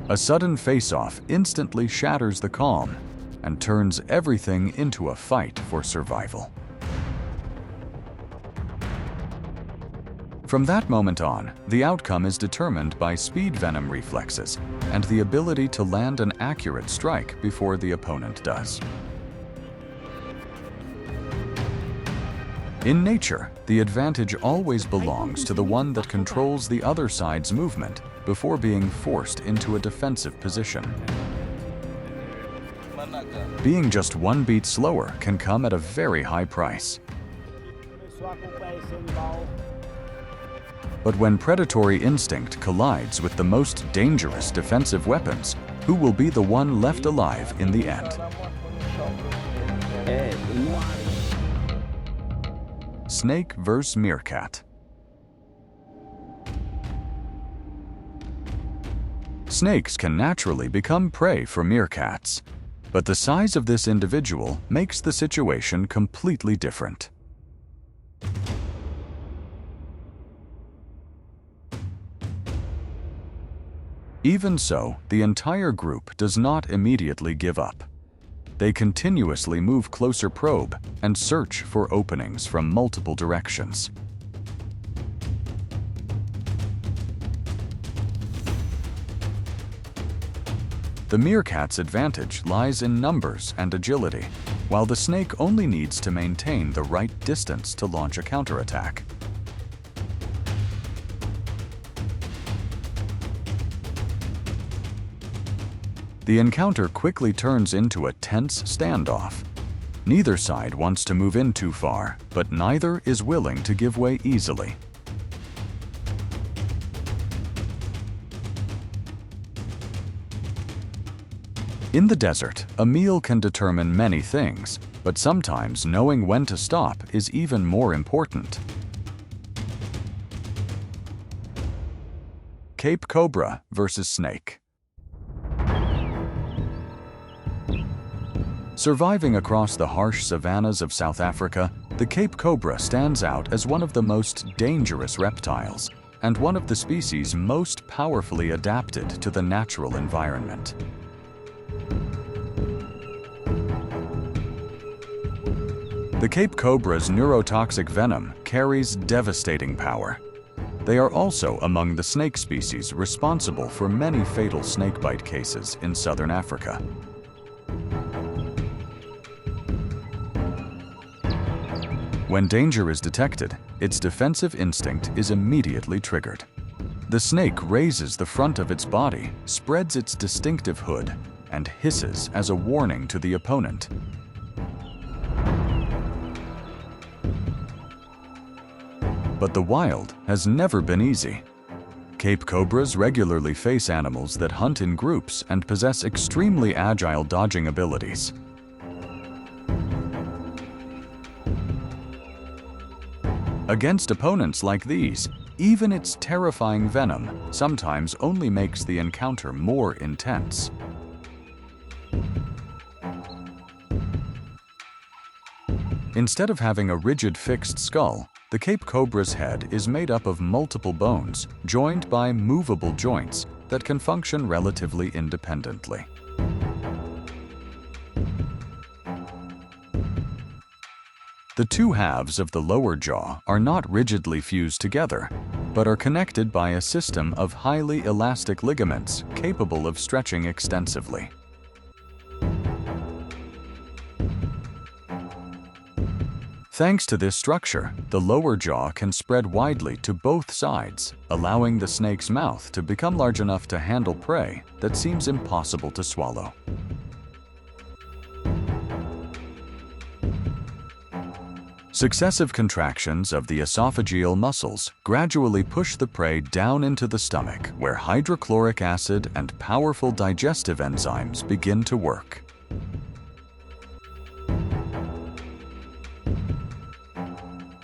A sudden face-off instantly shatters the calm and turns everything into a fight for survival. From that moment on, the outcome is determined by speed venom reflexes and the ability to land an accurate strike before the opponent does. In nature, the advantage always belongs to the one that controls the other side's movement before being forced into a defensive position. Being just one beat slower can come at a very high price. But when predatory instinct collides with the most dangerous defensive weapons, who will be the one left alive in the end? Snake vs. meerkat. Snakes can naturally become prey for meerkats, but the size of this individual makes the situation completely different. Even so, the entire group does not immediately give up. They continuously move closer probe and search for openings from multiple directions. The meerkat's advantage lies in numbers and agility, while the snake only needs to maintain the right distance to launch a counterattack. The encounter quickly turns into a tense standoff. Neither side wants to move in too far, but neither is willing to give way easily. In the desert, a meal can determine many things, but sometimes knowing when to stop is even more important. Cape cobra versus snake. Surviving across the harsh savannas of South Africa, the Cape cobra stands out as one of the most dangerous reptiles and one of the species most powerfully adapted to the natural environment. The Cape cobra's neurotoxic venom carries devastating power. They are also among the snake species responsible for many fatal snakebite cases in southern Africa. When danger is detected, its defensive instinct is immediately triggered. The snake raises the front of its body, spreads its distinctive hood, and hisses as a warning to the opponent. But the wild has never been easy. Cape cobras regularly face animals that hunt in groups and possess extremely agile dodging abilities. Against opponents like these, even its terrifying venom sometimes only makes the encounter more intense. Instead of having a rigid fixed skull, the Cape cobra's head is made up of multiple bones joined by movable joints that can function relatively independently. The two halves of the lower jaw are not rigidly fused together, but are connected by a system of highly elastic ligaments capable of stretching extensively. Thanks to this structure, the lower jaw can spread widely to both sides, allowing the snake's mouth to become large enough to handle prey that seems impossible to swallow. Successive contractions of the esophageal muscles gradually push the prey down into the stomach, where hydrochloric acid and powerful digestive enzymes begin to work.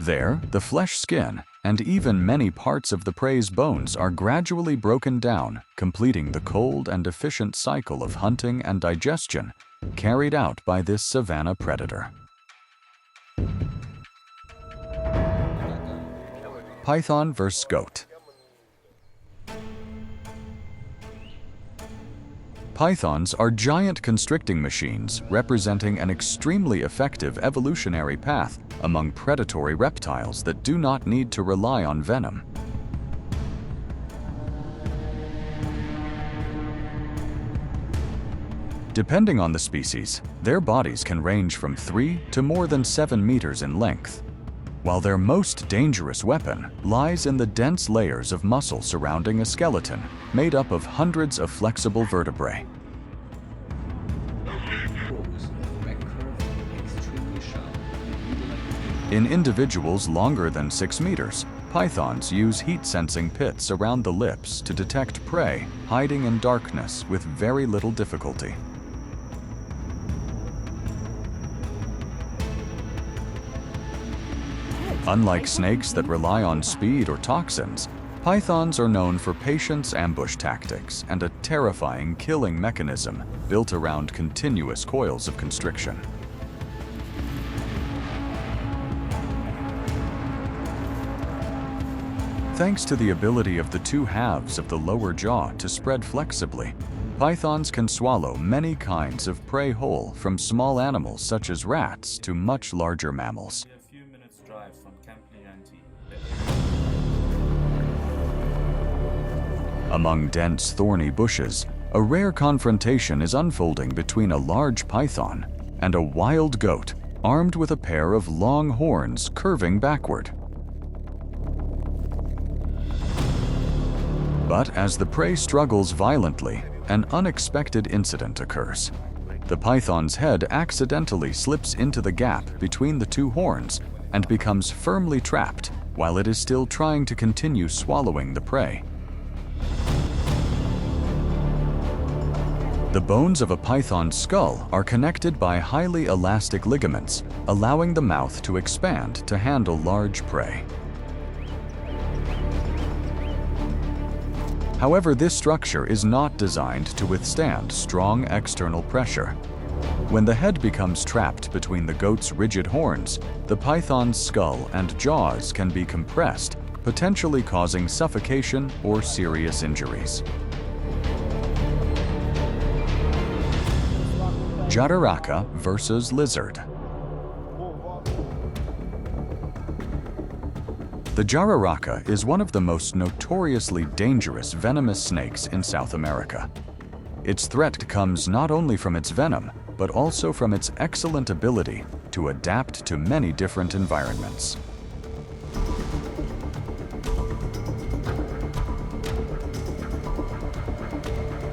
There, the flesh skin and even many parts of the prey's bones are gradually broken down, completing the cold and efficient cycle of hunting and digestion carried out by this savanna predator. Python vs. goat. Pythons are giant constricting machines representing an extremely effective evolutionary path among predatory reptiles that do not need to rely on venom. Depending on the species, their bodies can range from 3 to more than 7 meters in length, while their most dangerous weapon lies in the dense layers of muscle surrounding a skeleton made up of hundreds of flexible vertebrae. In individuals longer than 6 meters, pythons use heat-sensing pits around the lips to detect prey hiding in darkness with very little difficulty. Unlike snakes that rely on speed or toxins, pythons are known for patience ambush tactics and a terrifying killing mechanism built around continuous coils of constriction. Thanks to the ability of the two halves of the lower jaw to spread flexibly, pythons can swallow many kinds of prey whole, from small animals such as rats to much larger mammals. Among dense, thorny bushes, a rare confrontation is unfolding between a large python and a wild goat armed with a pair of long horns curving backward. But as the prey struggles violently, an unexpected incident occurs. The python's head accidentally slips into the gap between the two horns and becomes firmly trapped while it is still trying to continue swallowing the prey. The bones of a python's skull are connected by highly elastic ligaments, allowing the mouth to expand to handle large prey. However, this structure is not designed to withstand strong external pressure. When the head becomes trapped between the goat's rigid horns, the python's skull and jaws can be compressed, potentially causing suffocation or serious injuries. Jararaca versus lizard. The jararaca is one of the most notoriously dangerous venomous snakes in South America. Its threat comes not only from its venom, but also from its excellent ability to adapt to many different environments.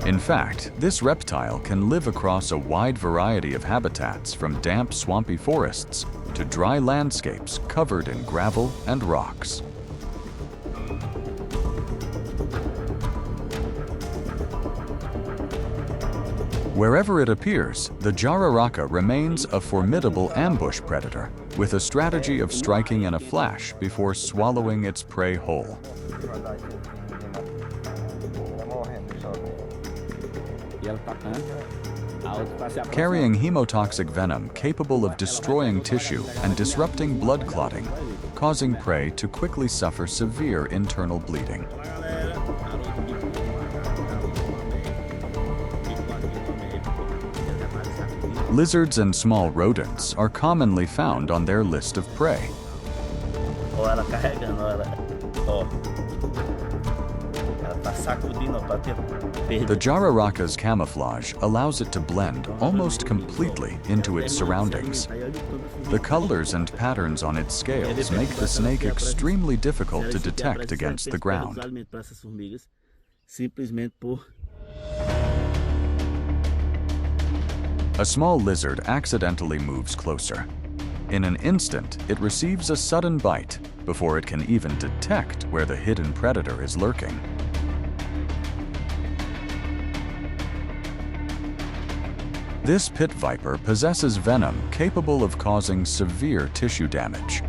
In fact, this reptile can live across a wide variety of habitats, from damp, swampy forests to dry landscapes covered in gravel and rocks. Wherever it appears, the jararaca remains a formidable ambush predator, with a strategy of striking in a flash before swallowing its prey whole. Carrying hemotoxic venom capable of destroying tissue and disrupting blood clotting, causing prey to quickly suffer severe internal bleeding. Lizards and small rodents are commonly found on their list of prey. The jararaca's camouflage allows it to blend almost completely into its surroundings. The colors and patterns on its scales make the snake extremely difficult to detect against the ground. A small lizard accidentally moves closer. In an instant, it receives a sudden bite before it can even detect where the hidden predator is lurking. This pit viper possesses venom capable of causing severe tissue damage.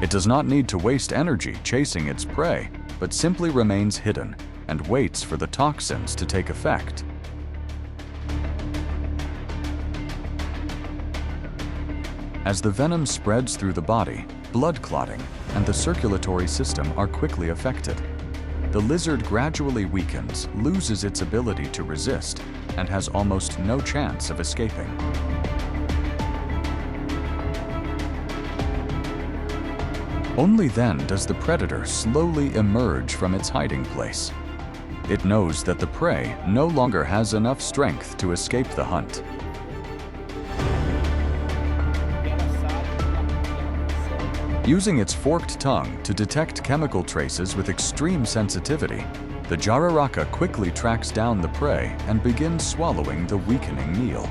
It does not need to waste energy chasing its prey, but simply remains hidden and waits for the toxins to take effect. As the venom spreads through the body, blood clotting and the circulatory system are quickly affected. the lizard gradually weakens, loses its ability to resist, and has almost no chance of escaping. Only then does the predator slowly emerge from its hiding place. It knows that the prey no longer has enough strength to escape the hunt. Using its forked tongue to detect chemical traces with extreme sensitivity, the jararaca quickly tracks down the prey and begins swallowing the weakening meal.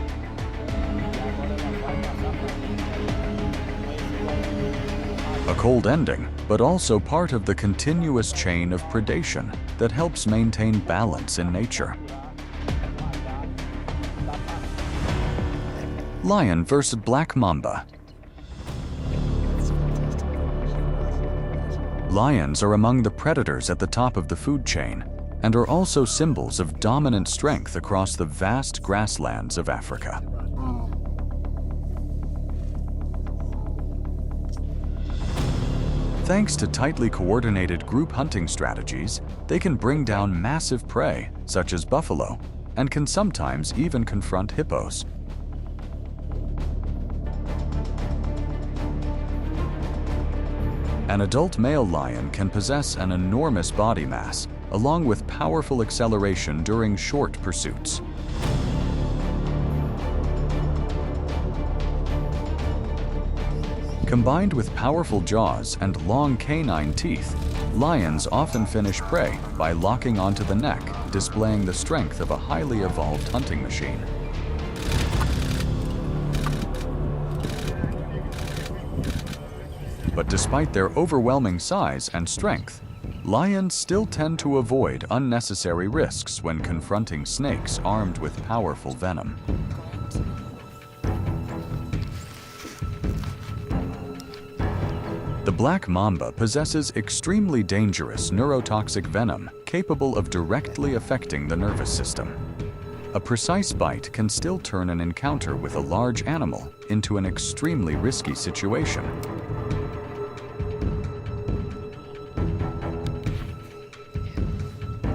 A cold ending, but also part of the continuous chain of predation that helps maintain balance in nature. Lion vs. black mamba. Lions are among the predators at the top of the food chain and are also symbols of dominant strength across the vast grasslands of Africa. Thanks to tightly coordinated group hunting strategies, they can bring down massive prey, such as buffalo, and can sometimes even confront hippos. An adult male lion can possess an enormous body mass, along with powerful acceleration during short pursuits. Combined with powerful jaws and long canine teeth, lions often finish prey by locking onto the neck, displaying the strength of a highly evolved hunting machine. But despite their overwhelming size and strength, lions still tend to avoid unnecessary risks when confronting snakes armed with powerful venom. The black mamba possesses extremely dangerous neurotoxic venom capable of directly affecting the nervous system. A precise bite can still turn an encounter with a large animal into an extremely risky situation.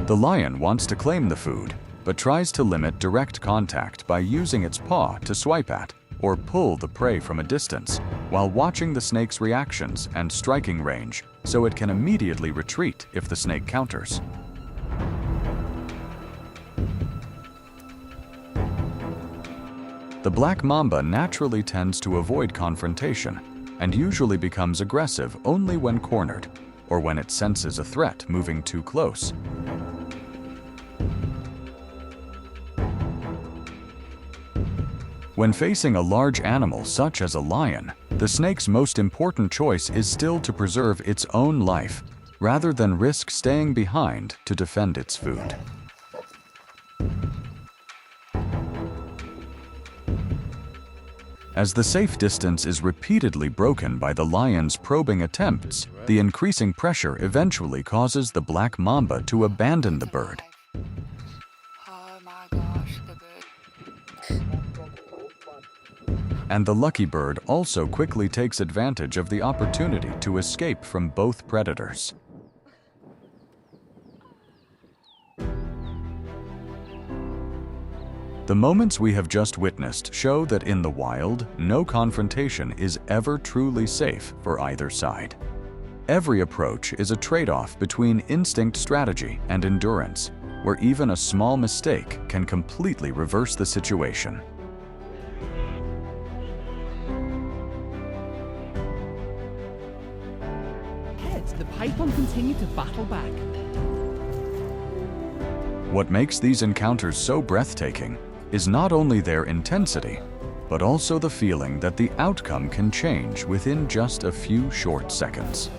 The lion wants to claim the food, but tries to limit direct contact by using its paw to swipe at or pull the prey from a distance, while watching the snake's reactions and striking range so it can immediately retreat if the snake counters. The black mamba naturally tends to avoid confrontation and usually becomes aggressive only when cornered or when it senses a threat moving too close. When facing a large animal such as a lion, the snake's most important choice is still to preserve its own life, rather than risk staying behind to defend its food. As the safe distance is repeatedly broken by the lion's probing attempts, the increasing pressure eventually causes the black mamba to abandon the bird. And the lucky bird also quickly takes advantage of the opportunity to escape from both predators. The moments we have just witnessed show that in the wild, no confrontation is ever truly safe for either side. Every approach is a trade-off between instinct strategy and endurance, where even a small mistake can completely reverse the situation. The python continued to battle back. What makes these encounters so breathtaking is not only their intensity, but also the feeling that the outcome can change within just a few short seconds.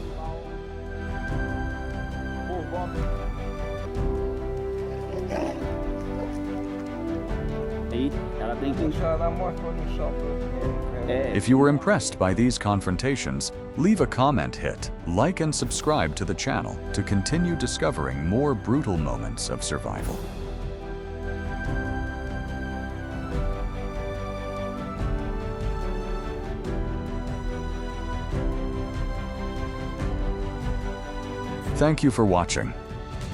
If you were impressed by these confrontations, leave a comment, hit like and subscribe to the channel to continue discovering more brutal moments of survival. Thank you for watching.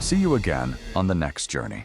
See you again on the next journey.